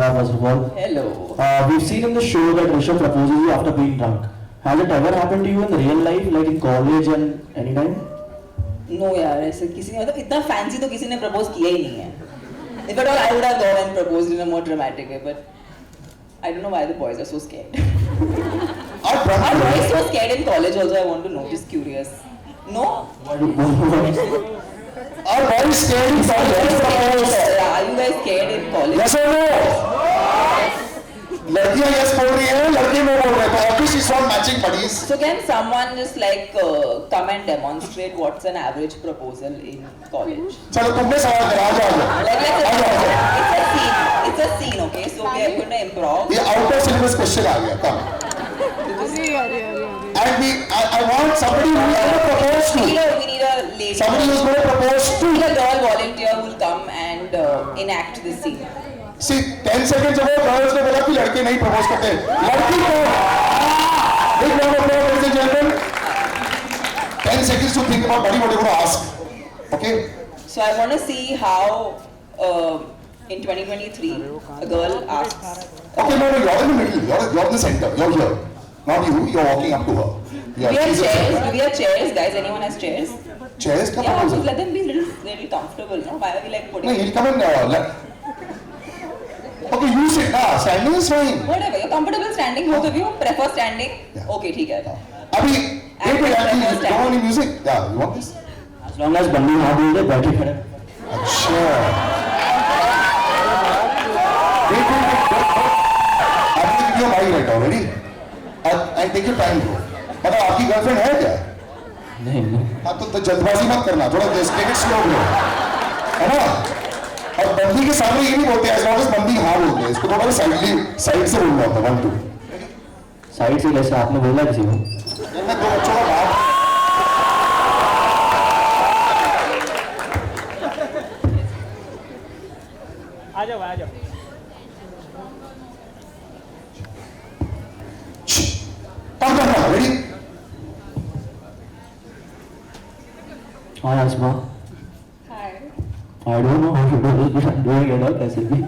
Tamannaah, first of all. Hello. We've seen in the show that Rishabh proposes you after being drunk. Has it ever happened to you in real life, like in college and anytime? No यार ऐसे किसी ने मतलब इतना fancy तो किसी ने propose किया ही नहीं है. If at all I would have gone and proposed in a more dramatic way, but I don't know why the boys are so scared. Are boys so scared in college also? I want to know. Just curious. No? Are boys scared in college? Are you guys scared in college? Yes or no? लड़कियां yes बोल रही हैं, लड़के no बोल रहे हैं. तो obviously it's not matching buddies. So can someone just like come and demonstrate what's an average proposal in college? चलो तुमने सवाल करा आ जाओ. Like it's a scene. It's a scene, okay? So we are going to improv. ये out of syllabus question आ गया. Come. And I want somebody who is going to propose to. We need a lady. Somebody who is going to propose to. We need a girl volunteer who will come and enact this scene. See, 10 seconds ago, girls ने बोला कि लड़के नहीं propose करते. लड़की को. Big round of applause, ladies and gentlemen. 10 seconds to think about what you're going to ask. Okay? So I want to see how in 2023 a girl asks. Okay, no, you're in the middle. You're in the center. You're here. Not you. You're walking up to her. Do we have chairs? Do we have chairs, guys? Anyone has chairs? Chairs? Yeah, just let them be little comfortable. No, why are we like putting? No, he'll come and okay, you sit. Standing is fine. Whatever. You're comfortable standing. Both of you prefer standing. Yeah. Okay, ठीक है. अभी wait, you don't want any music? Yeah, you want this? As long as बंदी हाँ बोल दे बैठे खड़े. अच्छा. Wait. I'll give you a mic right now. Ready? And take your time, bro. मतलब आपकी गर्लफ्रेंड है क्या? नहीं. हाँ तो जल्दबाजी मत करना. थोड़ा take it slow bro. है ना? और बंदी के सामने ये नहीं बोलते as long as बंदी हाँ बोलते हैं. इसको थोड़ा साइड से बोलना होता है. 1 2. साइड से कैसे आपने बोला किसी को? मैं दो बच्चों का बाप. आ जाओ. Ready? Hi Asma. Hi. I don't know how to do this, but I'm doing it all ऐसे भी.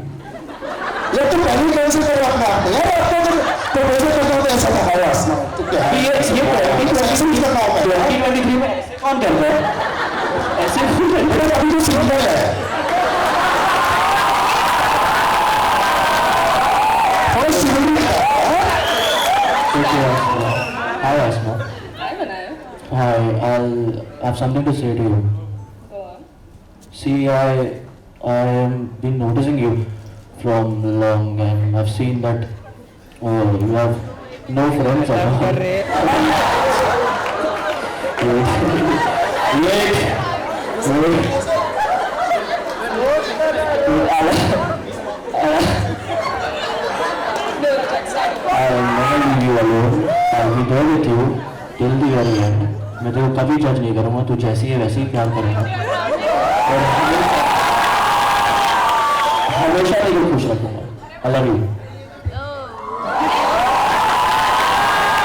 यार तुम पहले कैंसिल करो अपने आप को. यार आपका तो वैसे करता हो तो ऐसा था हाय आसना. तो क्या है? ये कैंसिल नहीं करना होगा. 2023 में ऐसे कौन करता है? ऐसे कौन करता है? अभी तो सिंपल है. थोड़ा सिंपल है. Hi Asma. Hi, Manaya. Hi, I'll have something to say to you. Go on. See, I am been noticing you from long, and I've seen that you have no friends at all. Wait. I'll never leave you alone. I'll be there with you till the very end. मैं तेरे को कभी जज नहीं करूँगा. तू जैसी है वैसे ही प्यार करेगा. और हमेशा तेरे को खुश रखूँगा. I love you.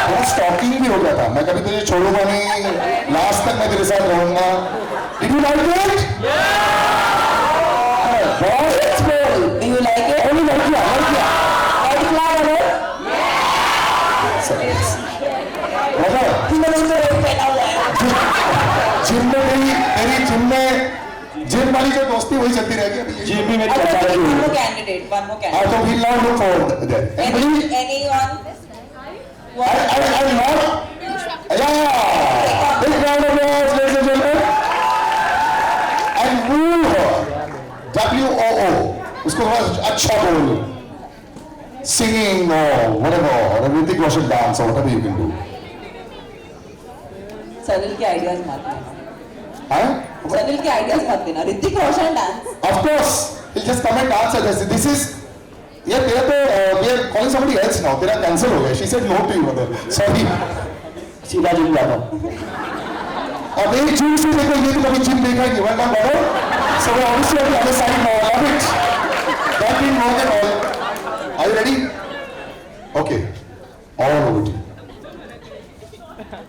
थोड़ा स्टॉकिंग भी हो गया था. मैं कभी तुझे छोड़ूंगा नहीं. लास्ट तक मैं तेरे साथ रहूंगा. Did you like it? It's cool. Do you like it? Only लड़कियाँ. जिम वाली जो दोस्ती वही चलती रहेगी अभी. जिम भी मेरी One चर्चा more candidate. तो we'll now look forward there. Anyone? I'm not. Yeah. Big round of applause, ladies and gentlemen. And woo her. WOO. उसको थोड़ा अच्छा बोल. Singing or whatever, or a Hrithik Roshan dance or whatever you can do. Sanil के ideas मत देना. Huh? Sanil के ideas मत देना. Hrithik Roshan dance. Of course, he'll just come and dance at this. This is. Yeah, तेरा तो we are calling somebody else now. तेरा cancel हो गया. She said no to you, mother. Sorry. सीधा gym जाता. अब एक जिम से देखो ये तो कभी जिम देखा ही नहीं. Welcome, brother. So we're obviously on the other side now. Love it. That being more than all. Are you ready? Okay. All over to you.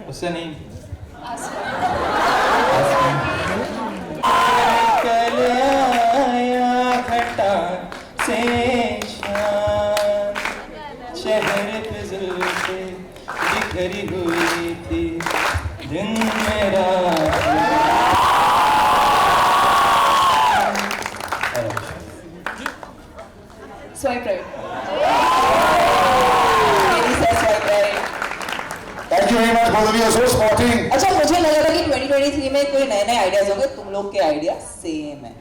उससे नहीं. निकल आया घटा से चेहरे पे जुल्फे बिखरी हुई थी दिन मेरा Swipe right. Lady says swipe right. Thank you very much, both of you are so sporting. अच्छा मुझे लगा था कि 2023 में कोई नए नए आइडियाज होंगे तुम लोग के आइडिया सेम है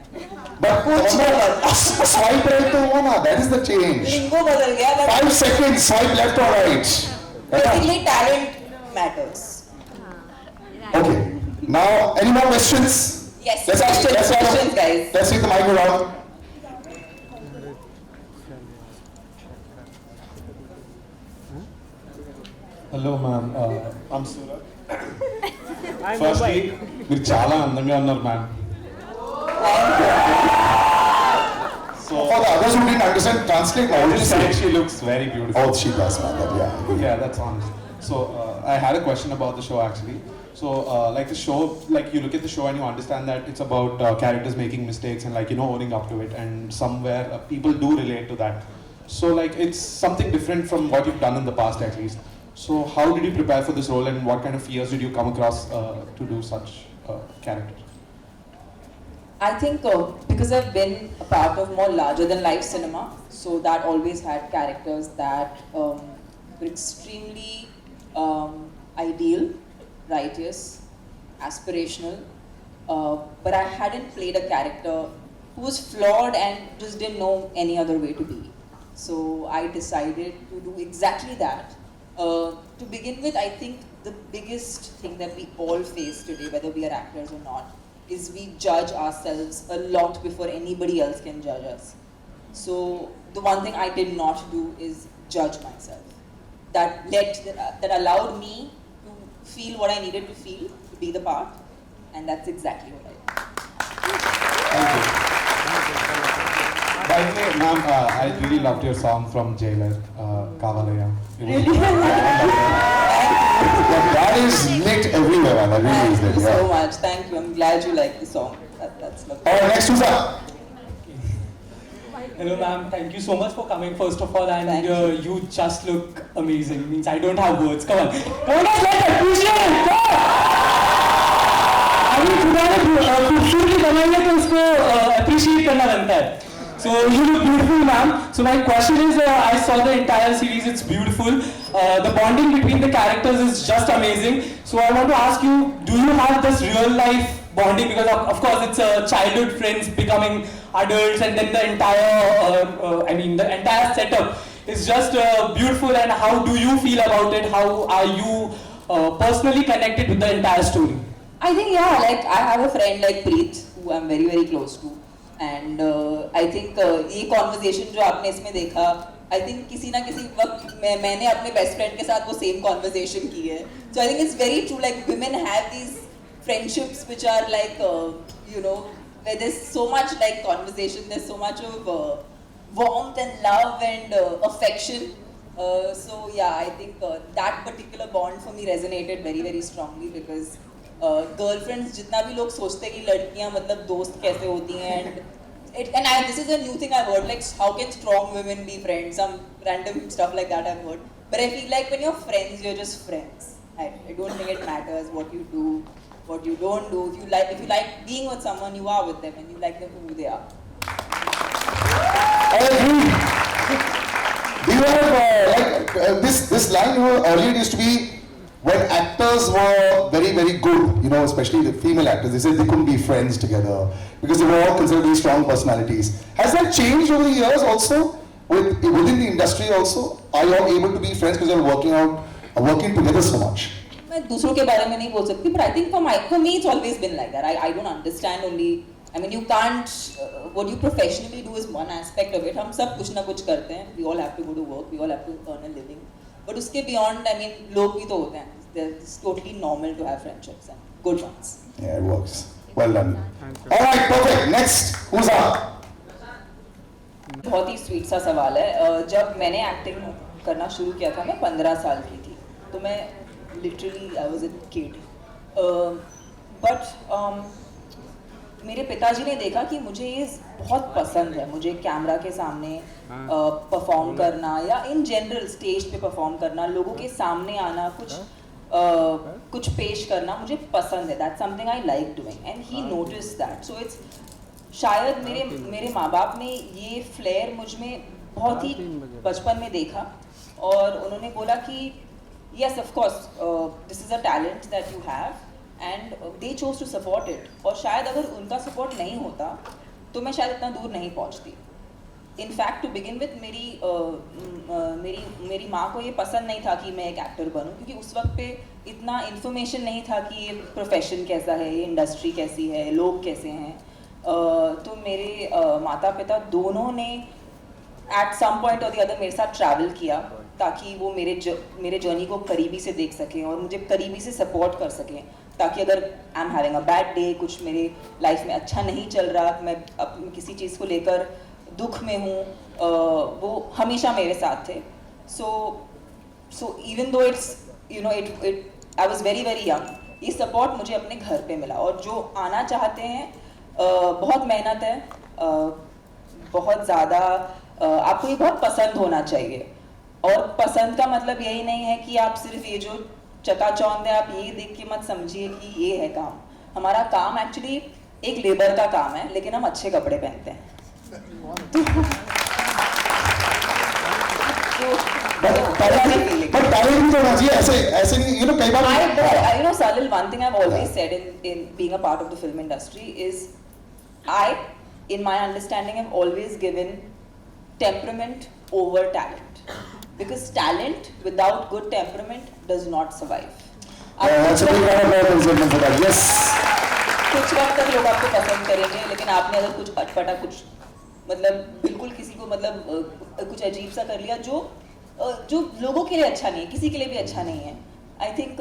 But कुछ नहीं बदला swipe right to one, that is the change. लिंगो बदल गया but 5 seconds, swipe left or right. basically talent matters. Okay. Now, any more questions? Yes, Let's questions, guys. Let's take the mic around. Hello, ma'am. I'm Suraj. I'm Firstly, మీరు చాలా అందంగా ఉన్నారు, ma'am. So, For the others who didn't understand, translate now. What did you say? she looks very beautiful. Oh, she does, man. Yeah. Yeah, that's honest. So, I had a question about the show actually. So, like the show, like you look at the show and you understand that it's about characters making mistakes and like, you know, owning up to it. And somewhere people do relate to that. So, like, it's something different from what you've done in the past at least. So, how did you prepare for this role and what kind of fears did you come across to do such character? I think because I've been a part of more larger than life cinema, so that always had characters that were extremely ideal, righteous, aspirational, but I hadn't played a character who was flawed and just didn't know any other way to be. So I decided to do exactly that. To begin with, I think the biggest thing that we all face today, whether we are actors or not, is we judge ourselves a lot before anybody else can judge us. So the one thing I did not do is judge myself. That allowed me to feel what I needed to feel to be the part, and that's exactly what I did. Thank you. By the way, ma'am, I really loved your song from Jailer, Kaavaalaa. That is lit everywhere, man. That really is Thank lit. you so Yeah. much. Thank you. I'm glad you like the song. That's lovely. Alright, next who's up? Hello ma'am, thank you so much for coming first of all and Thank you just look amazing. Means I don't have words. Come on. Come on, let's appreciate it. Come on. अभी खुदा ने खूबसूरती बनाई है तो उसको appreciate करना बनता है. So you look beautiful, ma'am. So my question is, I saw the entire series. It's beautiful. The bonding between the characters is just amazing. So I want to ask you, do you have this real life bonding? Because of course it's childhood friends becoming adults, and then the entire, the entire setup is just beautiful. And how do you feel about it? How are you personally connected with the entire story? I think like I have a friend like Preet who I'm very very close to, and I think ये conversation जो आपने इसमें देखा, I think किसी ना किसी वक्त मैंने अपने best friend के साथ वो same conversation की है. So I think it's very true. Like women have these friendships which are like where there's so much like conversation, there's so much of warmth and love and affection. So yeah, I think that particular bond for me resonated very very strongly because girlfriends जितना भी लोग सोचते हैं कि लड़कियां मतलब दोस्त कैसे होती हैं and this is a new thing I've heard, like how can strong women be friends, some random stuff like that I've heard, but I feel like when you're friends you're just friends. I don't think it matters what you do, what you don't do. If you like being with someone, you are with them and you like them for who they are. I agree. Do you have this line earlier it used to be when actors were very very good, especially the female actors, they said they couldn't be friends together because they were all considered very strong personalities. Has that changed over the years also within the industry also? Are you all able to be friends because you're working together so much? मैं दूसरों के बारे में नहीं बोल सकती, but I think for me it's always been like that. I don't understand only. I mean, you can't. What you professionally do is one aspect of it. हम सब कुछ ना कुछ करते हैं. We all have to go to work. We all have to earn a living. But उसके beyond, I mean, लोग भी तो होते हैं. It's totally normal to have friendships and good ones. Yeah, it works. Well done. All right, perfect. Next, who's up? बहुत ही sweet सा सवाल है. जब मैंने एक्टिंग करना शुरू किया था मैं 15 साल की थी, तो मैं literally I was a kid. But मेरे पिताजी ने देखा कि मुझे ये बहुत पसंद है, मुझे कैमरा के सामने परफॉर्म करना या इन जनरल स्टेज पे परफॉर्म करना, लोगों के सामने आना, कुछ पेश करना मुझे पसंद है. That's something I like doing and he notice that. So it's शायद मेरे माँ बाप ने ये फ्लेयर मुझ में बहुत ही बचपन में देखा और उन्होंने बोला कि yes of course this is a talent that you have and they chose to support it. और शायद अगर उनका सपोर्ट नहीं होता तो मैं शायद इतना दूर नहीं पहुंचती. इनफैक्ट टू बिगिन विथ मेरी माँ को ये पसंद नहीं था कि मैं एक एक्टर बनूं, क्योंकि उस वक्त पे इतना इन्फॉर्मेशन नहीं था कि ये प्रोफेशन कैसा है, ये इंडस्ट्री कैसी है, लोग कैसे हैं. तो मेरे माता पिता दोनों ने एट सम पॉइंट और द अदर मेरे साथ ट्रैवल किया ताकि वो मेरे जर्नी को करीबी से देख सकें और मुझे करीबी से सपोर्ट कर सकें, ताकि अगर I am having a bad day, कुछ मेरे लाइफ में अच्छा नहीं चल रहा, मैं किसी चीज़ को लेकर दुख में हूँ, वो हमेशा मेरे साथ थे. So even though it's you know it I was very very young, ये सपोर्ट मुझे अपने घर पे मिला. और जो आना चाहते हैं बहुत मेहनत है, बहुत ज़्यादा आपको ये बहुत पसंद होना चाहिए. और पसंद का मतलब यही नहीं है कि आप सिर्फ ये जो चकाचौंध है आप ये देख के मत समझिए कि ये है काम. हमारा काम एक्चुअली एक लेबर का काम है, लेकिन हम अच्छे कपड़े पहनते हैं. Salil, one thing I've always said in being a part of the film industry is in my understanding, I've always given temperament over talent, because talent without good temperament does not survive. Yes. कुछ वक्त तक लोग आपको पसंद करेंगे, लेकिन आपने अगर कुछ अटपटा, कुछ मतलब बिल्कुल किसी को मतलब कुछ अजीब सा कर लिया जो लोगों के लिए अच्छा नहीं है, किसी के लिए भी अच्छा नहीं है, आई थिंक,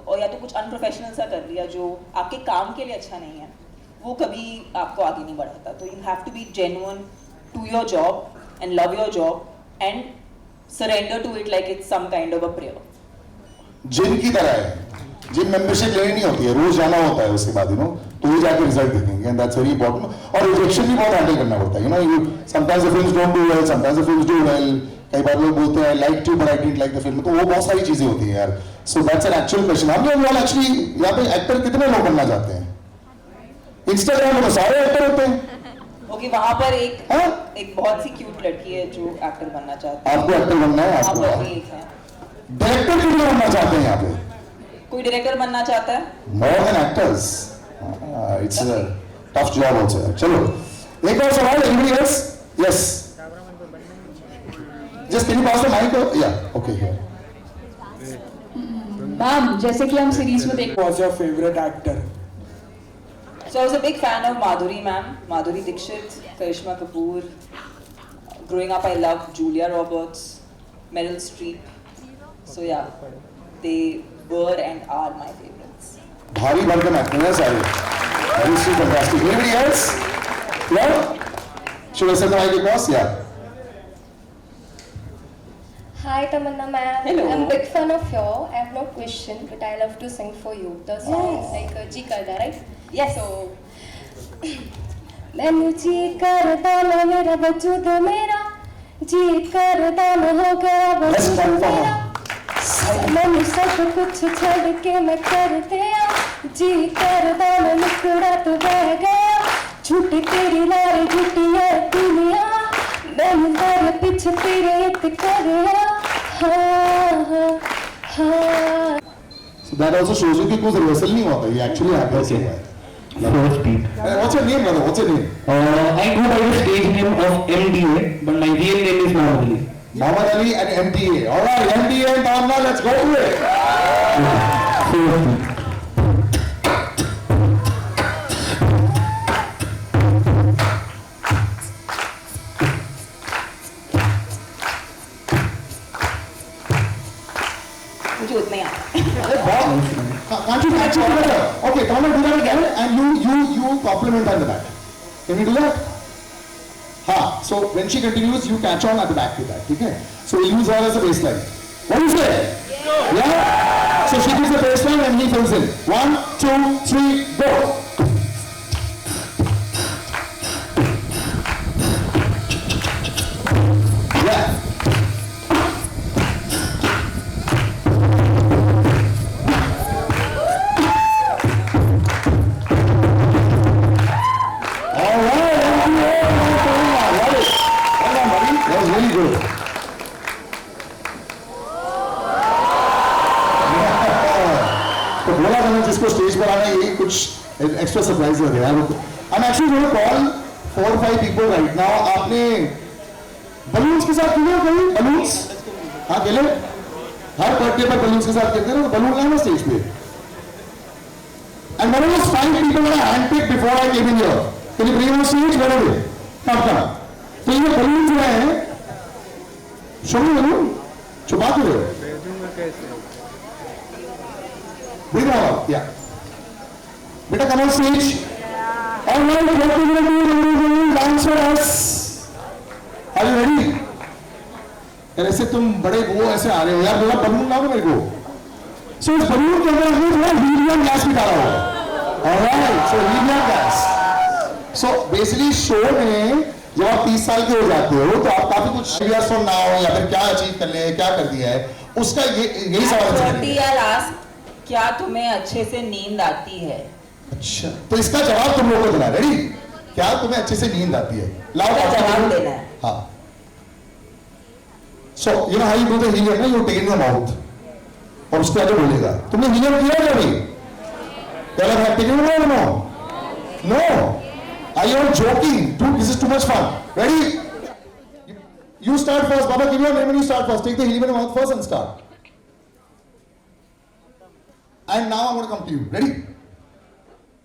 और या तो कुछ अनप्रोफेशनल सा कर लिया जो आपके काम के लिए अच्छा नहीं है, वो कभी आपको आगे नहीं बढ़ाता. तो you have to be genuine to your job and love your job and surrender to it like it's some kind of a prayer. Gym की तरह है, जिम मेंबरशिप लेनी नहीं होती है, रोज जाना होता है, उसके बाद तो ये जाके रिजल्ट देखेंगे, एंड दैट्स वेरी इंपॉर्टेंट. और रिजेक्शन भी बहुत हैंडल करना पड़ता है. You sometimes the films don't do well, sometimes the films do well. कई बार लोग बोलते हैं like too but I didn't like the film, तो वो बहुत सारी चीजें होती है यार. So that's an actual question. आप लोग एक्चुअली यहाँ पे एक्टर कितने लोग बनना चाहते हैं? इंस्टाग्राम में सारे एक्टर होते हैं. ओके, वहाँ पर एक बहुत सी क्यूट लड़की है जो एक्टर बनना चाहती है. आपको एक्टर बनना है? आपको डायरेक्टर कितने बनना चाहते हैं यहाँ पे? कोई डायरेक्टर बनना चाहता है? More than actors. It's a tough job also. चलो, एक और सवाल. Anybody else? Yes. Just can you pass the mic? Yeah. Okay. Here. Ma'am, जैसे कि हम सीरीज में देख. What's your favorite actor? So I was a big fan of Madhuri ma'am, Madhuri Dixit, Karishma Kapoor. Growing up, I loved Julia Roberts, Meryl Streep. So yeah, they were and are my favorites. भारी भरकम actor है सारे. Very fantastic. Anybody else? Yeah. Should I send the mic across? Yeah. Hi Tamannaah ma'am. Hello. I'm a big fan of you. I have no question, but I love to sing for you. The song is like Jee Karda, right? Yes. So, मैनू जी करदा ना मेरा वजूद मेरा, जी करदा ना हो गया वजूद मेरा. मैनू सब कुछ छोड़ के मैं कर दिया, जी करदा ना निकड़ा तो बह गया. झूठी तेरी लारी झूठियां दुनिया, मैनू तेरे पीछे तेरे इत करया. So that also shows you कि कुछ रिहर्सल नहीं हुआ था. ये actually happens हुआ है. First beat. What's your name, brother? What's your name? I go by the stage name of MDA, but my real name is Mohammed Ali. Muhammad Ali and MDA. All right, MDA and Tamannaah, let's go to it. First beat. मुझे उतना ही आता है. Can't you catch it together? Okay, Tamannaah, do that again, and you compliment on the back. Can you do that? हाँ, so when she continues, you catch on at the back with that. Okay? So we'll use her as a baseline. What do you say? Yeah. So she gives the baseline and he fills in. 1, 2, 3, go. really good. तो बोला मैंने जिसको stage पर आना यही कुछ extra surprise हो गया। I'm actually going to call 4 or 5 people right now. आपने बलून्स के साथ खेले कभी? बलून्स? हाँ खेले? हर बर्थडे पर बलून्स के साथ खेलते हैं ना, बलून लाना स्टेज पे। And one of those 5 people that I handpicked before I came in here. Can you bring them on stage? Where are they? Come. तो ये बलून जो है, शो में बलून छुपा के रहे। Bring them up, yeah. Beta, come on stage. All right, what we're going to do, ladies and gentlemen, dance for us. Are you ready? यार ऐसे तुम बड़े वो ऐसे आ रहे हो यार, थोड़ा बलून लाओ मेरे को। So इस बलून के अंदर हमने थोड़ा हीलियम गैस भी डाला हुआ। Alright, so helium gas. So basically show में जब आप 30 साल के हो जाते हो तो आप काफी कुछ years from now या फिर क्या अचीव कर ले, क्या कर दिया है, उसका यही सवाल है। 30 या लास्ट, क्या तुम्हें अच्छे से नींद आती है? अच्छा, तो इसका जवाब तुम लोगों को देना। रेडी? क्या तुम्हें अच्छे से नींद आती है? लाओ जवाब देना है। हाँ। So you know how you do the helium? You take in your mouth. और उसके बाद बोलेगा। तुमने helium किया क्या अभी? Tell her have taken it or no? No. Are you all joking? Dude, this is too much fun. Ready? You start first. Baba, give your name and you start first. Take the helium in your mouth first and start. And now I'm going to come to you. Ready?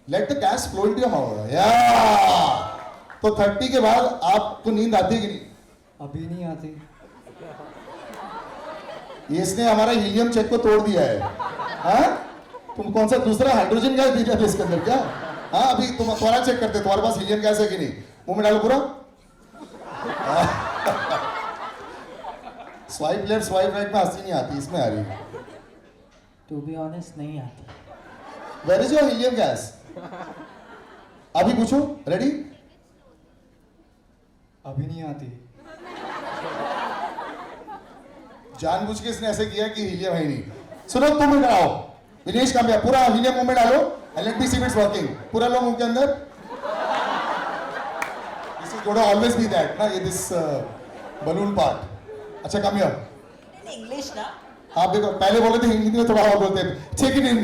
Let the gas flow into your mouth. Yeah. तो 30 के बाद आपको नींद आती है कि नहीं? अभी नहीं आती। इसने हमारा हीलियम चेक को तोड़ दिया है। हाँ? तुम कौन सा दूसरा हाइड्रोजन गैस दीजिए थे इसके अंदर क्या? हाँ, अभी तुम्हारा चेक करते, तुम्हारे पास हीलियम गैस है कि नहीं? मुंह में डालो पूरा। स्वाइप लेफ्ट स्वाइप राइट में हंसी नहीं आती, इसमें आ रही है। To be honest, नहीं आती। Where is your helium gas? अभी पूछो, रेडी? अभी नहीं आती। जानबूझ के इसने ऐसे किया कि हीलियम है ही नहीं। सुनो, तुम मुंह लगाओ। विनेश काम पूरा हीलियम मुंह में डालो and let me see if it's working. पूरा लो मुंह के अंदर। This is going to always be that, ना ये this balloon part. अच्छा come here. इंग्लिश ना? आप देखो, पहले बोले थे हिंदी में, थोड़ा और बोलते हैं। Take it in.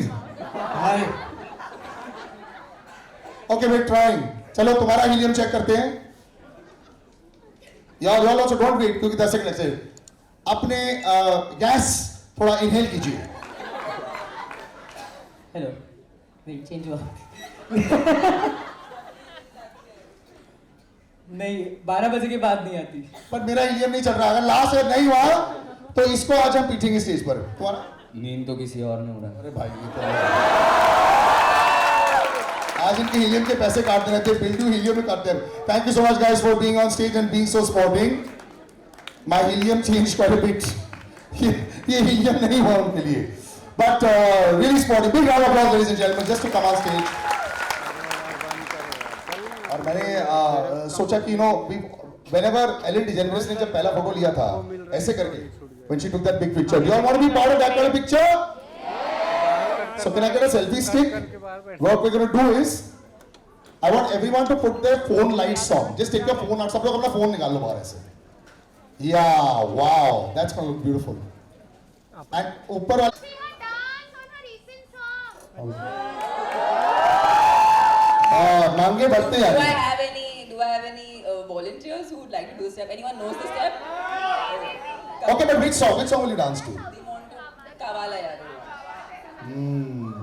Hi. Okay, we're trying. चलो तुम्हारा हीलियम चेक करते हैं। यार also don't wait क्योंकि 10 सेकंड लगते हैं। अपने गैस थोड़ा इनहेल कीजिए। Hello. Wait, change हुआ। नहीं, 12 बजे के बाद नहीं आती। पर मेरा हीलियम नहीं चल रहा। अगर लास्ट ईयर नहीं हुआ तो इसको आज हम पीटेंगे स्टेज पर। तुम्हारा नींद तो किसी और ने उड़ा। अरे भाई ये तो आज इनके हीलियम के पैसे काटते रहते हैं, बिल टू हीलियम में काटते हैं। Thank you so much guys for being on stage and being so sporting. My helium change quite a bit. ये हीलियम नहीं हुआ उनके लिए, but really sporting. Big round of applause ladies and gentleman just to come on stage. और मैंने सोचा कि whenever Ellen DeGeneres ने जब पहला फोटो लिया था ऐसे करके, when she took that big picture, do you all want to be part of that kind of picture? So can I get a selfie stick? What we're going to do is, I want everyone to put their phone lights on. Just take your phone out. सब लोग अपना phone निकाल लो बाहर ऐसे. Yeah, wow, that's going to look beautiful. And ऊपर वाला मांगे बढ़ते Do I हैं। have any volunteers who would like to do the step? Anyone knows the step? Okay, but which song will you dance to? We want to Kaavaalaa yaar. Hmm.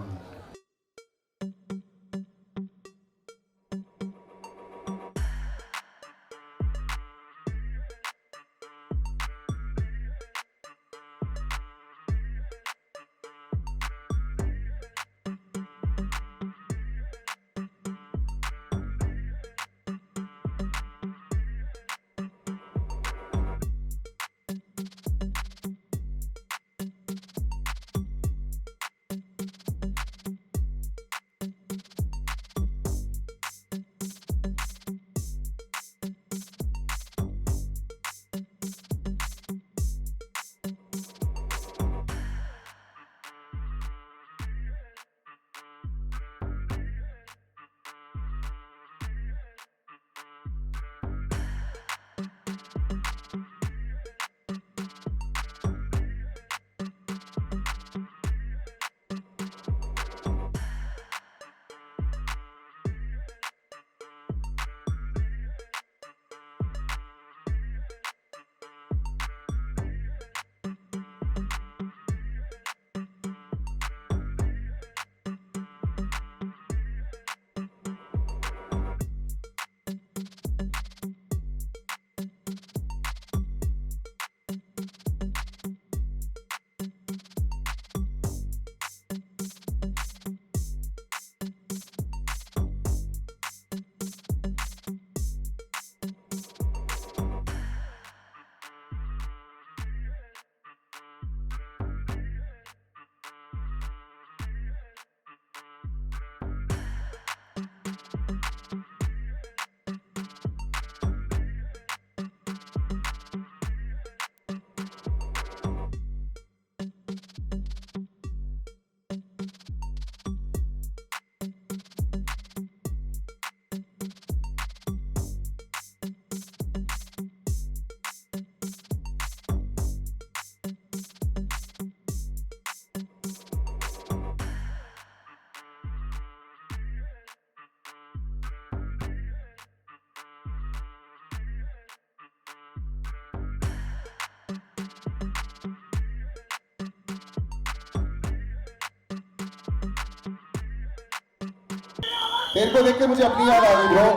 तेरे को देख के मुझे अपनी याद आ गई bro.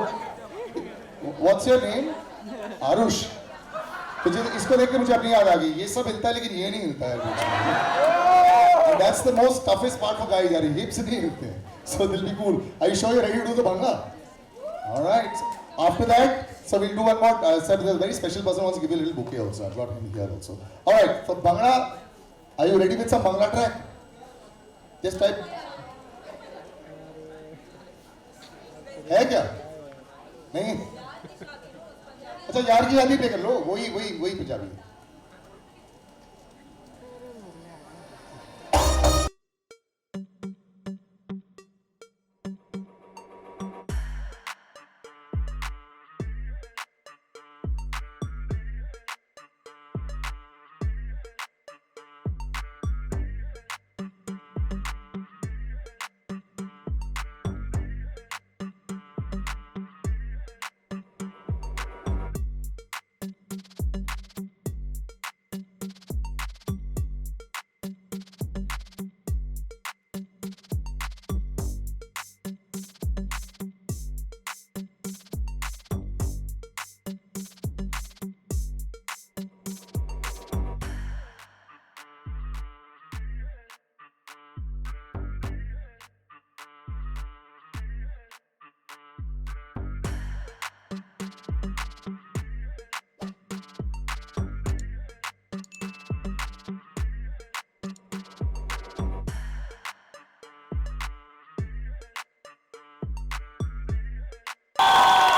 What's your name? Aarush. तुझे इसको देख के मुझे अपनी याद आ गई. ये सब हिलता है लेकिन ये नहीं हिलता है. And that's the most toughest part for guys. यार hips नहीं हिलते. So they'll be cool. Are you sure you're ready to do the bhangra? All right. After that, so we'll do one more. Sir, there's a very special person who wants to give you a little bouquet also. I've got him here also. All right. For bhangra, are you ready with some bhangra track? Just type. है क्या? नहीं. अच्छा यार की याद ही पे कर लो. वही Punjabi.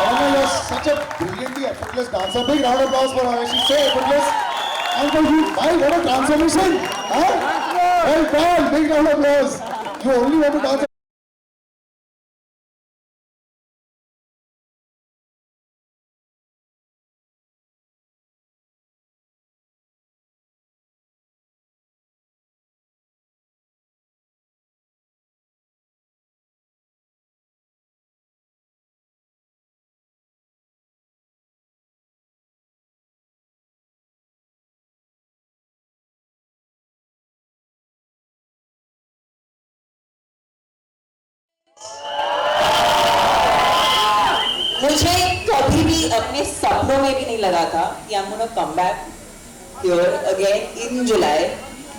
Tamannaah, you're such a brilliantly effortless dancer. Big round of applause for her. She's so effortless. And for you, why? What a transformation! Huh? Well done. Big round of applause. You only want to dance. मुझे कभी भी अपने सपनों में भी नहीं लगा था कि I'm gonna come back here again in July.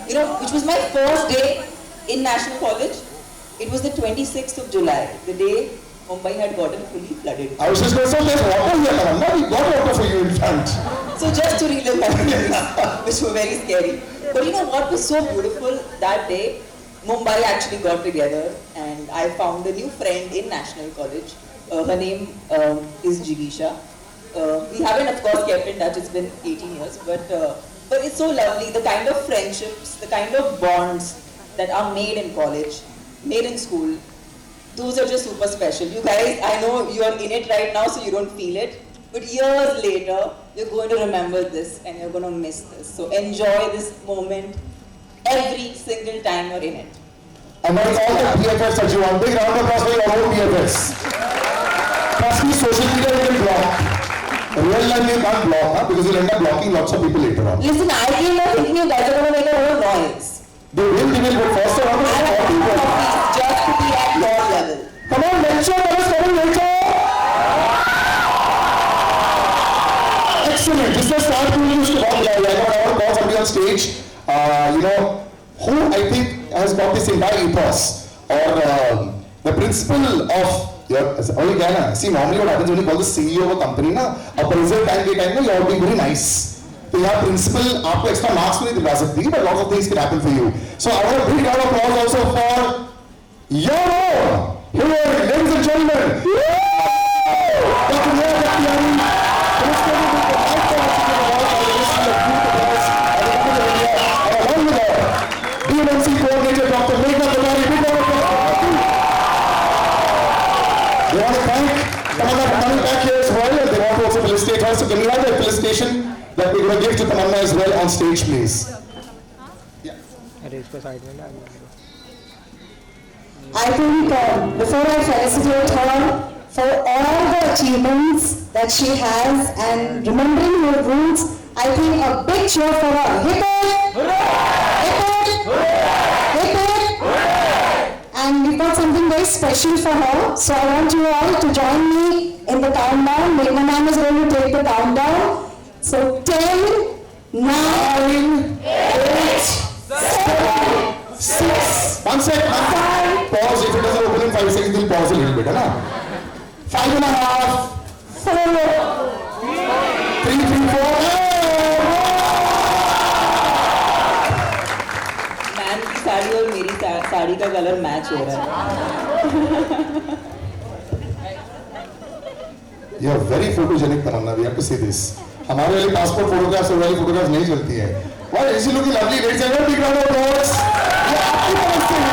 You know, which was my first day in National College. It was the 26th of July, the day Mumbai had gotten fully flooded. I was just going to say, there's water here, Tamannaah. We got water for you in front. So just to relive memories, which were very scary. But you know what was so beautiful that day? Mumbai actually got together and I found a new friend in National College. Her name is Jigisha. We haven't, of course, kept in touch. It's been 18 years, but it's so lovely. The kind of friendships, the kind of bonds that are made in college, made in school, those are just super special. You guys, I know you are in it right now, so you don't feel it. But years later, you're going to remember this and you're going to miss this. So enjoy this moment every single time you're in it. And that's all the BFFs that you want. Big round of applause for your own BFFs. Trust me, social media you can block. Real life you can't block, huh? Because you'll end up blocking lots of people later on. Listen, I came here thinking you guys are going to make a whole noise. They will, but first of all, I have to just to be at your level. Come on, lecture, let us come on, lecture. Excellent. This is start to use to walk live. I want to call somebody on stage, who I think has got this entire ethos or the principle of see, normally what happens when you call the CEO of a company, appraisal time के time में you are being very nice. तो यहाँ principal आपको extra marks नहीं दिला सकती, but lots of things can happen for you. So I want a big round of applause also for your own hero, ladies and gentlemen. Tamannaah Bhatia, illustrated with the life philosophy of all the listeners of Youth Awards and the Government of India, and along with her, DMNC coordinator Dr. Jee Karda. Big round of applause. They want to thank Tamannaah for coming back here as well, and they want to also felicitate her. So can we have the felicitation that we're going to give to Tamannaah as well on stage, please? Yeah. I think before I felicitate her for all the achievements that she has and remembering her roots, I think a big cheer for her. Hip it! Hip it! Hip it! And we've got something very special for her. So I want you all to join me in the countdown. Megha ma'am is going to take the countdown. So 10, 9, 8, 7, 6, 1 sec, 5. Pause. If it doesn't open in 5 seconds, we'll pause a little bit, है ना? 5.5, 4, 3, 4. Ma'am की साड़ी और मेरी साड़ी का colour match हो रहा है. You are very photogenic, Tamannaah. We have to say this. हमारे वाली passport photographs और वाली photographs नहीं चलती है. Why is she looking lovely? Ladies and gentlemen, big round of applause. ये आपकी तरफ से है.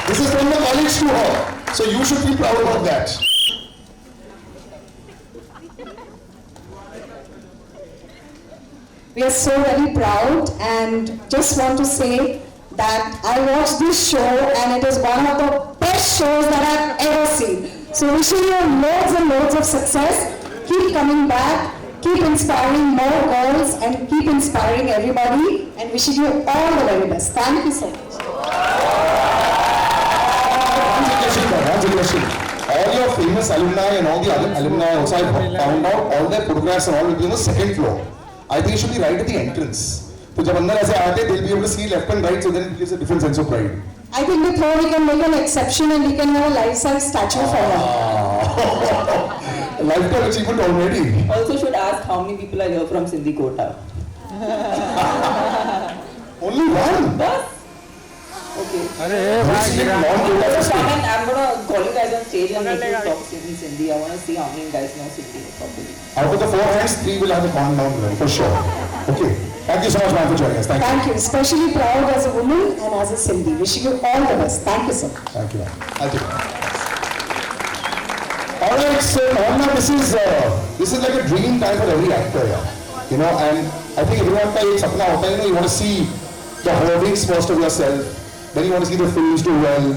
This is from the college to her. So you should be proud about that. we are so very proud and just want to say that I watched this show and it is one of the best shows that I've ever seen. So wishing you loads and loads of success. Keep coming back, keep inspiring more girls and keep inspiring everybody and wishing you all the very best. Thank you so much. One suggestion. All your famous alumni and all the other alumni also, I found out all their photographs and all will be on the second floor. I think it should be right at the entrance. So जब अंदर ऐसे आते, they'll be able to see left and right, so then it gives a different sense of pride. I think we can make an exception and we can have a life-size statue for her. Lifetime achievement already. Also should ask how many people are here from Sindhi Kota. Only one. Bus? Okay. अरे भाई So I'm gonna call you guys on stage and make you talk in Sindhi. I wanna see how many guys know Sindhi properly. Out of the 4 hands, 3 will have a calm down level for sure. Okay. Thank you so much, man, for joining us. Thank you. Thank you. Especially proud as a woman and as a Sindhi. Wishing you all the best. Thank you so much. Thank you, man. I'll take it. All right, so Tamannaah, this is like a dream time for every actor, yeah. You know, and I think everyone का एक सपना होता है, you know, you want to see the holdings first of yourself, then you want to see the films do well.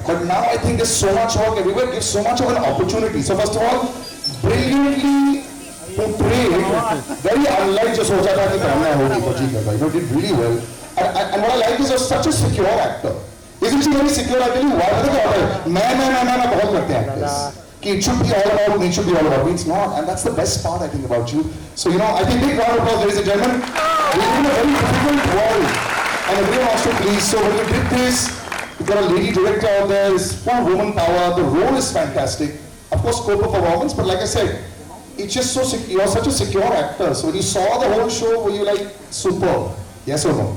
But now I think there's so much work everywhere, it gives so much of an opportunity. So first of all, brilliantly portrayed, very unlike जो सोचा था कि Tamannaah होगी for Jee Karda. You know, did really well. And what I like is you're such a secure actor. Isn't she very secure? I tell you, why do they call मैं बहुत करते हैं actors. It should be all about me, it should be all about me. It's not, and that's the best part I think about you. So you know, I think big round of applause, ladies and gentlemen. We live in a very difficult world, and everyone wants to please. So when you did this, you got a lady director out there, it's full woman power. The role is fantastic. Of course, scope of performance, but like I said, it's just so secure. You're such a secure actor. So when you saw the whole show, were you like superb? Yes or no?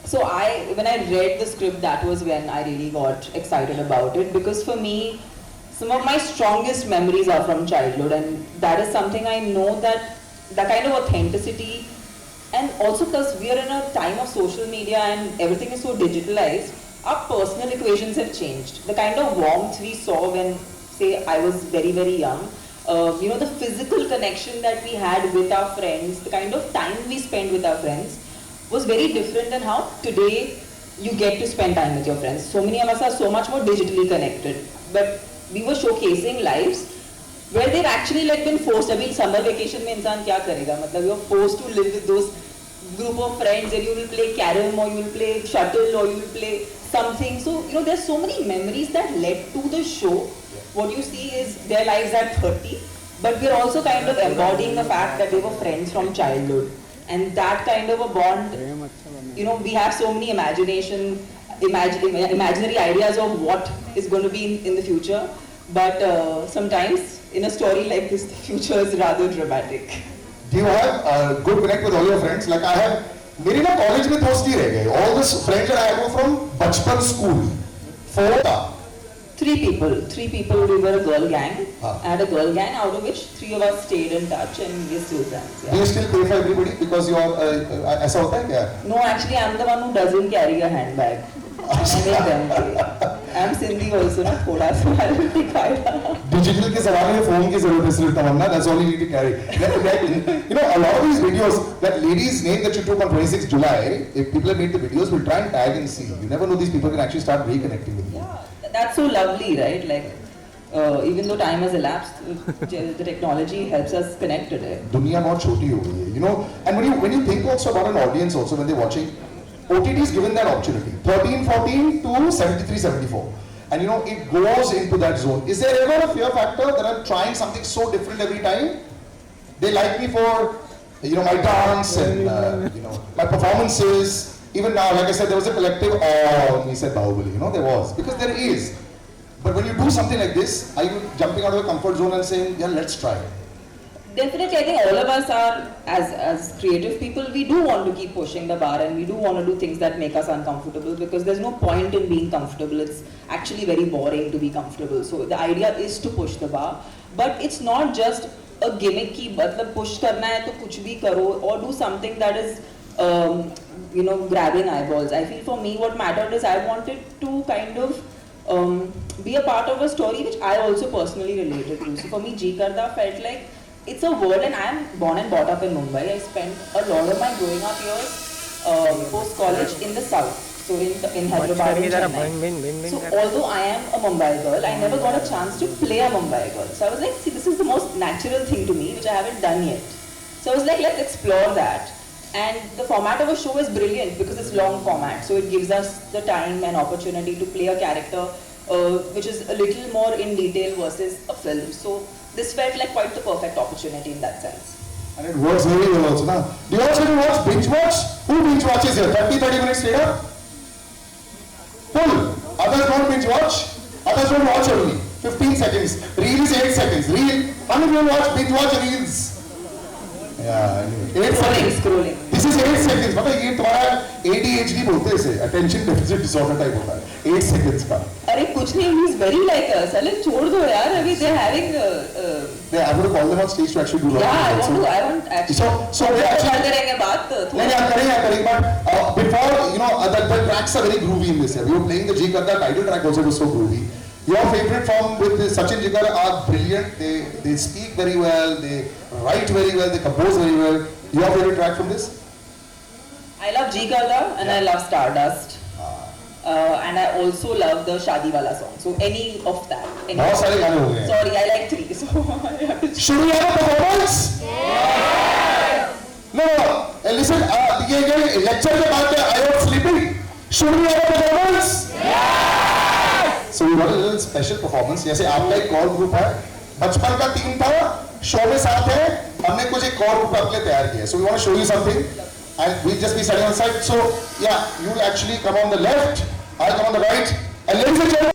So when I read the script, that was when I really got excited about it, because for me, some of my strongest memories are from childhood, and that is something I know that kind of authenticity, and also because we are in a time of social media and everything is so digitalized, our personal equations have changed. The kind of warmth we saw when, say, I was very, very young, you know, the physical connection that we had with our friends, the kind of time we spent with our friends was very different than how today you get to spend time with your friends. So many of us are so much more digitally connected, but we were showcasing lives where they've actually like been forced. अभी summer vacation में इंसान क्या करेगा? मतलब you're forced to live with those group of friends and you will play carom or you will play shuttle or you will play something. So you know there's so many memories that led to the show. What you see is their lives at 30, but we're also kind of embodying the fact that they were friends from childhood, and that kind of a bond. You know, we have so many imaginary ideas of what is going to be in the future, but sometimes in a story like this, the future is rather dramatic. Do you have a good connect with all your friends? Like I have, मेरे ना college में दोस्त ही रह गए. All the friends that I have were from बचपन school. 4 था. 3 people, we were a girl gang. हाँ. I had a girl gang, out of which 3 of us stayed in touch and we're still friends. Do Yeah. you still pay for everybody because you are ऐसा होता है क्या? No, actually I'm the one who doesn't carry a handbag. I make them pay. I'm Sindhi also, na thoda so I will take it. Digital के ज़माने में phone की ज़रूरत है सिर्फ तमन्ना. That's all you need to carry. You know, a lot of these videos, that lady's name that you took on 26th July, if people have made the videos, we'll try and tag and see. You never know, these people can actually start reconnecting with you. Yeah, that's so lovely, right? Like, even though time has elapsed, the technology helps us connect today. दुनिया बहुत छोटी हो गई है, you know. And when you think also about an audience also when they're watching, OTT is given that opportunity. 13, 14 to 73, 74. and you know, it goes into that zone. Is there ever a fear factor that I'm trying something so different every time? They like me for, you know, my dance and, you know, my performances. Even now, like I said, there was a collective awe when we said Bahubali, you know, there was, because there is. But when you do something like this, are you jumping out of your comfort zone and saying, yeah, let's try it? Definitely, I think all of us are, as creative people, we do want to keep pushing the bar and we do want to do things that make us uncomfortable because there's no point in being comfortable. It's actually very boring to be comfortable. So the idea is to push the bar, but it's not just a gimmick ki matlab push karna hai to kuch bhi karo, or do something that is you know, grabbing eyeballs. I feel for me what mattered is I wanted to kind of be a part of a story which I also personally related to. So for me, Jee Karda felt like it's a word, and I am born and brought up in Mumbai. I spent a lot of my growing up years post-college in the south, so in Hyderabad and Chennai. So although I am a Mumbai girl, I never got a chance to play a Mumbai girl. So I was like, see, this is the most natural thing to me, which I haven't done yet. So I was like, let's explore that. And the format of a show is brilliant because it's long format, so it gives us the time and opportunity to play a character which is a little more in detail versus a film. So this felt like quite the perfect opportunity in that sense. And it works very well also. Now, do you also watch, binge watch? Who binge watches here? 30 minutes later? Full. Others don't binge watch. Others don't watch only. 15 seconds. Reel is 8 seconds. Reel. How many people watch binge watch reels? Yeah, anyway. 8 seconds. Scrolling. This is 8 seconds. मतलब ये तुम्हारा ADHD बोलते हैं इसे, attention deficit disorder type होता है. 8 seconds का. अरे कुछ नहीं, he's very like us. अरे छोड़ दो यार, अभी they're having. I'm going to call them on stage to actually do. Yeah, I want actually. So they actually. कर करेंगे बात. नहीं करेंगे but before, you know, the tracks are very groovy in this. We were playing the Jee Karda title track also was so groovy. Your favorite form with Sachin Jigar are brilliant. They speak very well, they write very well, they compose very well. Your favorite track from this? I love Jee Karda and I love Stardust. And I also love the Shaadi Wala song. So any of that. बहुत सारे गाने हो गए. Sorry, I like 3. So I have to. Should we have a performance? Yes. No. Listen, ये lecture के बाद I was sleeping. Should we have a performance? Yes. So we got a little special performance. जैसे आपका एक core group है, बचपन का team था, show में साथ है, हमने कुछ एक core group आपके लिए तैयार किया. So we want to show you something, and we'll just be standing on the side. So yeah, you'll actually come on the left, I'll come on the right, and ladies and gentlemen.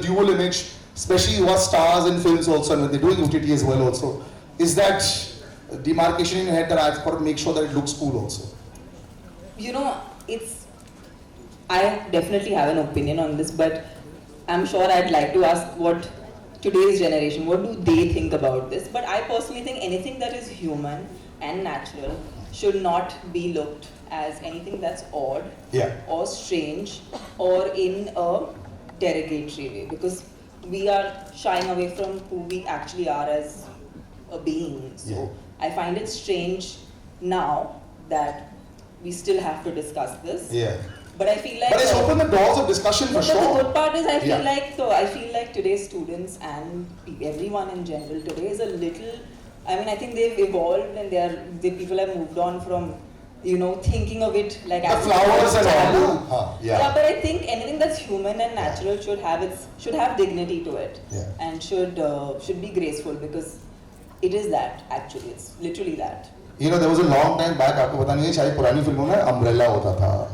dual image, especially who are stars in films also, and when they're doing OTT as well also, is that demarcation in your head that I've got to make sure that it looks cool also? You know, I definitely have an opinion on this, but I'm sure I'd like to ask what today's generation, what do they think about this? But I personally think anything that is human and natural should not be looked as anything that's odd or strange or in a derogatory way, because we are shying away from who we actually are as a being. So I find it strange now that we still have to discuss this. But I feel like... But it's opened the doors of discussion for sure. The good part is I feel like today's students and everyone in general today is a little... I think they've evolved and people have moved on from, thinking of it like... The flowers and all. Yeah, but I think anything that's human and natural should have dignity to it. And should be graceful, because it is that, actually. It's literally that. There was a long time back, आपको पता नहीं है, शायद पुरानी फिल्मों में umbrella होता था.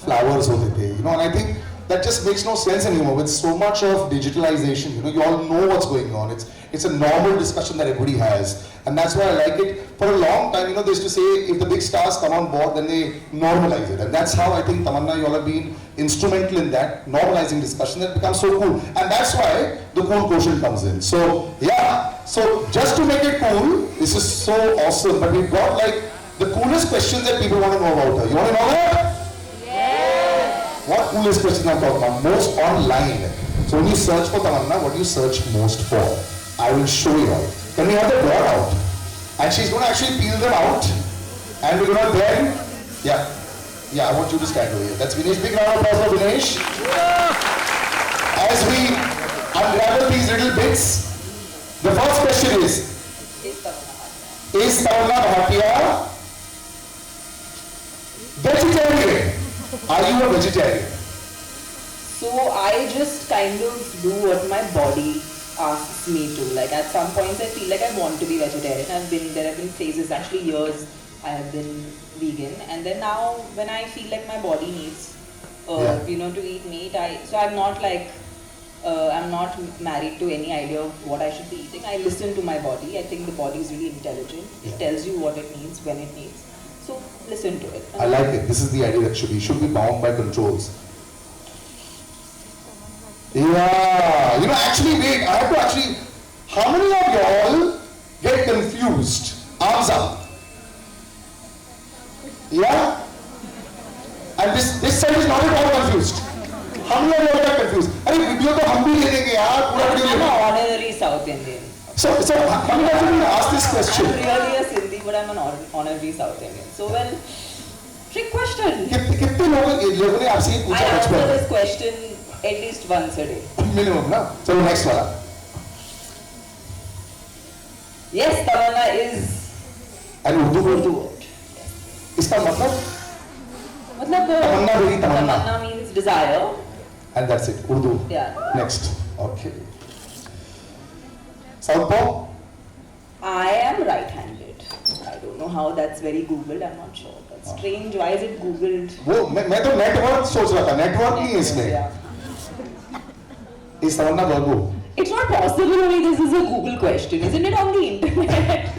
Flowers होते थे, and I think that just makes no sense anymore with so much of digitalization. You all know what's going on. It's a normal discussion that everybody has, and that's why I like it. For a long time, they used to say if the big stars come on board, then they normalize it, and that's how I think Tamannaah, you all have been instrumental in that normalizing discussion that becomes so cool, and that's why the cool quotient comes in. So so just to make it cool, this is so awesome. But we've got like the coolest questions that people want to know about her. You want to know that? What coolest question I'm talking about? Most online. So when you search for Tamannaah, what do you search most for? I will show you all. Can we have the board out? And she's going to actually peel them out. And we're going to then... Yeah, I want you to stand over here. That's Vinesh. Big round of applause for Vinesh. As we unravel these little bits, the first question is Tamannaah Bhatia vegetarian? Are you a vegetarian? So I just kind of do what my body asks me to. Like at some points I feel like I want to be vegetarian. There have been phases, actually years, I have been vegan. And then now when I feel like my body needs, to eat meat, so I'm not like, I'm not married to any idea of what I should be eating. I listen to my body. I think the body is really intelligent. It tells you what it needs, when it needs. So listen to it. I like it. This is the idea that should be bound by controls. Actually, wait. I have to actually. How many of y'all get confused? Arms up. Yeah? And this side is not at all confused. How many of y'all get confused? I mean, video to hum bhi le lenge yaar. I'm an honorary South Indian. So how many of you ask this question? I'm really a Sindhi, but I'm an honorary South Indian. So well, trick question. कितने लोगों ने आपसे ये पूछा? I answer this question at least once a day. Minimum, na? So next वाला. Yes, Tamannaah is an Urdu word. इसका मतलब? Tamannaah means desire. And that's it. Urdu. Yeah. Next. Okay. Southpaw? I am right-handed. I don't know how that's very Googled. I'm not sure. That's strange. Why is it Googled? मैं तो network सोच रहा था. Network नहीं है इसमें. Is Tamannaah Babu? It's not possible only this is a Google question. Isn't it on the internet?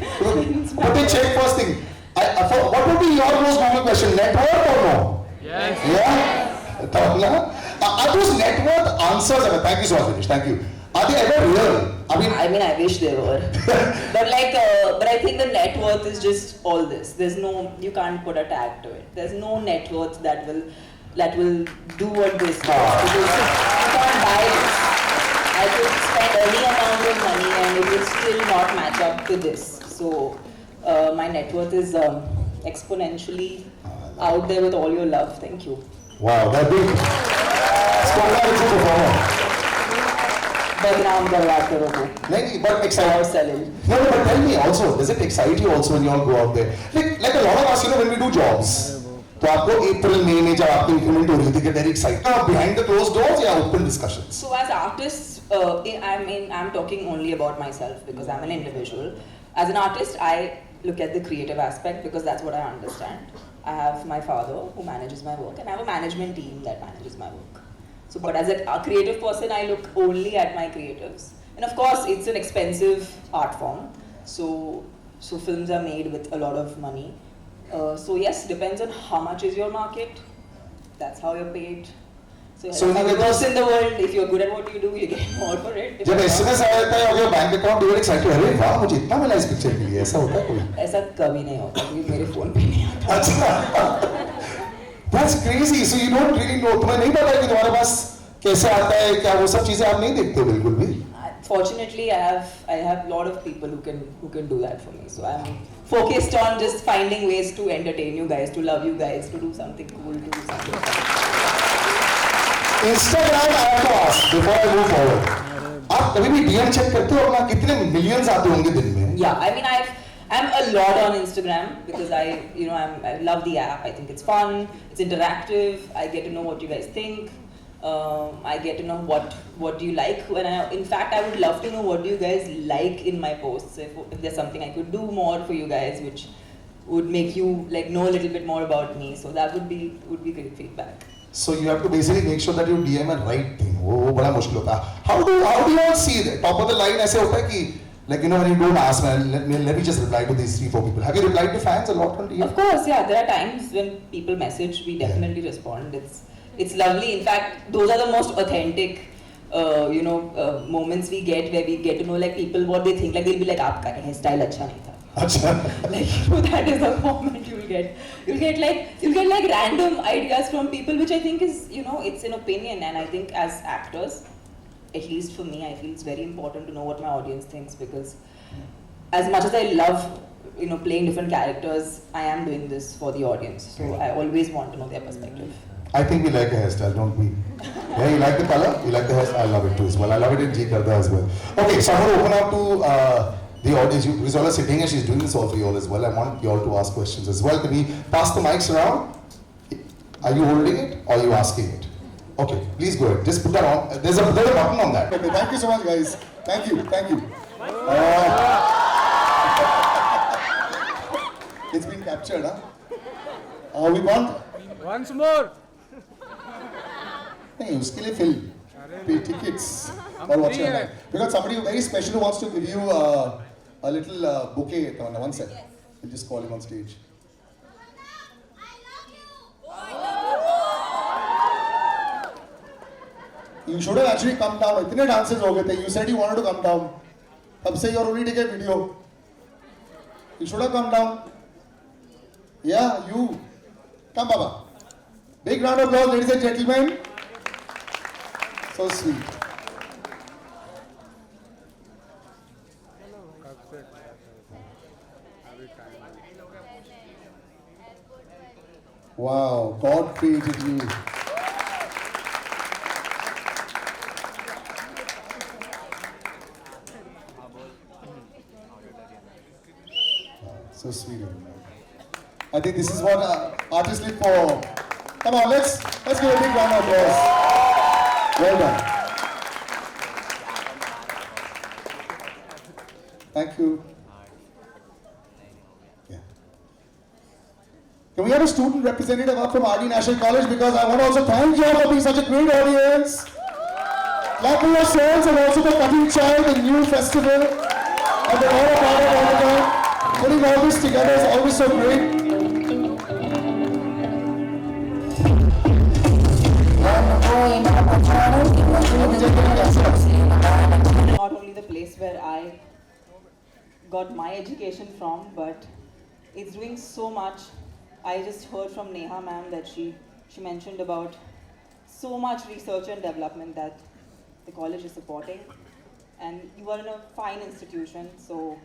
But they check first thing. What would be your most Google question? Network or no? Yes. Yeah? Tamannaah? Are those network answers? Thank you so much, Vinesh. Thank you. Are they ever real? I wish they were. but I think the net worth is just all this. You can't put a tag to it. There's no net worth that will do what this does. Because you can't buy this. I could spend any amount of money and it will still not match up to this. So my net worth is exponentially out there with all your love. Thank you. Wow, that big. But exciting. No, but tell me also, does it excite you also when you all go out there? Like a lot of us, when we do jobs, तो आपको April, May में जब आपकी increment हो रही थी, get very excited. Behind the closed doors, या open discussions? So as artists, I'm talking only about myself because I'm an individual. As an artist, I look at the creative aspect because that's what I understand. I have my father who manages my work and I have a management team that manages my work. So, but as a creative person, I look only at my creatives. And of course, it's an expensive art form. So films are made with a lot of money. So yes, depends on how much is your market. That's how you're paid. So that's how it works in the world. If you're good at what you do, you get more for it. जब SMS आ जाता है और your bank account, you get excited. अरे वाह, मुझे इतना मिला इस पिक्चर के लिए. ऐसा होता है कोई? ऐसा कभी नहीं होता क्योंकि मेरे फोन पे नहीं आता. अच्छा. That's crazy. So you don't really know. तुम्हें नहीं पता कि तुम्हारे पास कैसे आता है, क्या वो सब चीजें आप नहीं देखते हो बिल्कुल भी. Fortunately, I have a lot of people who can do that for me. So I'm focused on just finding ways to entertain you guys, to love you guys, to do something cool, to do something fun. Instagram, I have to ask before I move forward. आप कभी भी DM check करते हो अपना कितने millions आते होंगे दिन में? Yeah, I mean I'm a lot on Instagram because I love the app. I think it's fun, it's interactive. I get to know what you guys think. I get to know what do you like. In fact, I would love to know what do you guys like in my posts. If there's something I could do more for you guys, which would make you like know a little bit more about me. So that would be great feedback. So you have to basically make sure that you DM a right thing. वो बड़ा मुश्किल होता है. How do you all see that? Top of the line ऐसे होता है कि like when you don't ask, man, let me just reply to these 3-4 people. Have you replied to fans a lot on DM? Of course, yeah. There are times when people message, we definitely respond. It's lovely. In fact, those are the most authentic, moments we get where we get to know like people what they think. Like they'll be like, "Aapka hairstyle अच्छा नहीं था." Like that is the moment you'll get. You'll get like random ideas from people, which I think is it's an opinion, and I think as actors, at least for me, I feel it's very important to know what my audience thinks because as much as I love playing different characters, I am doing this for the audience. So I always want to know their perspective. I think we like a hairstyle, don't we? Yeah, you like the color? You like the hairstyle? I love it too as well. I love it in Jee Karda as well. Okay, so I'm going to open up to the audience. Because all are sitting and she's doing this all for you all as well. I want you all to ask questions as well. Can we pass the mics around? Are you holding it or are you asking it? Okay, please go ahead. Just put that on. There's a button on that. Okay, thank you so much, guys. Thank you. It's been captured, huh? We want... Once more. नहीं उसके लिए fill pay tickets or what's your name? Because somebody very special who wants to give you a little bouquet. Tamannaah, one sec. We'll just call him on stage. You should have actually come down. इतने dances हो गए थे. You said you wanted to come down. तब से you're only taking a video. You should have come down. Yeah, you. Come, Baba. Big round of applause, ladies and gentlemen. So sweet. Wow, God created you. So sweet. I think this is what artists live for. Come on, let's give a big round of applause. Well done. Thank you. Yeah. Can we have a student representative up from RD National College, because I want to also thank you all for being such a great audience. Clap for yourselves and also for Cutting Child, the new festival that they're all a part of all the time. Putting all this together is always so great. Not only the place where I got my education from, but it's doing so much. I just heard from Neha ma'am that she mentioned about so much research and development that the college is supporting. And you are in a fine institution, so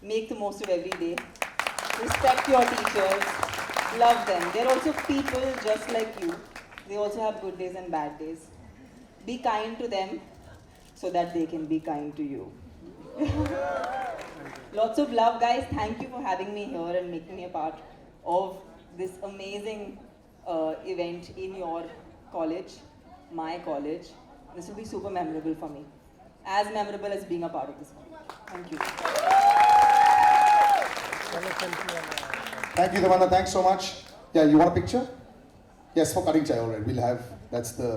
make the most of every day. Respect your teachers, love them. They're also people just like you. They also have good days and bad days. Be kind to them so that they can be kind to you. Lots of love, guys. Thank you for having me here and making me a part of this amazing event in your college, my college. This will be super memorable for me. As memorable as being a part of this college. Thank you. Thank you, Tamannaah. Thanks so much. Yeah, you want a picture? Yes, for Cutting Chai, all right. We'll have, that's the...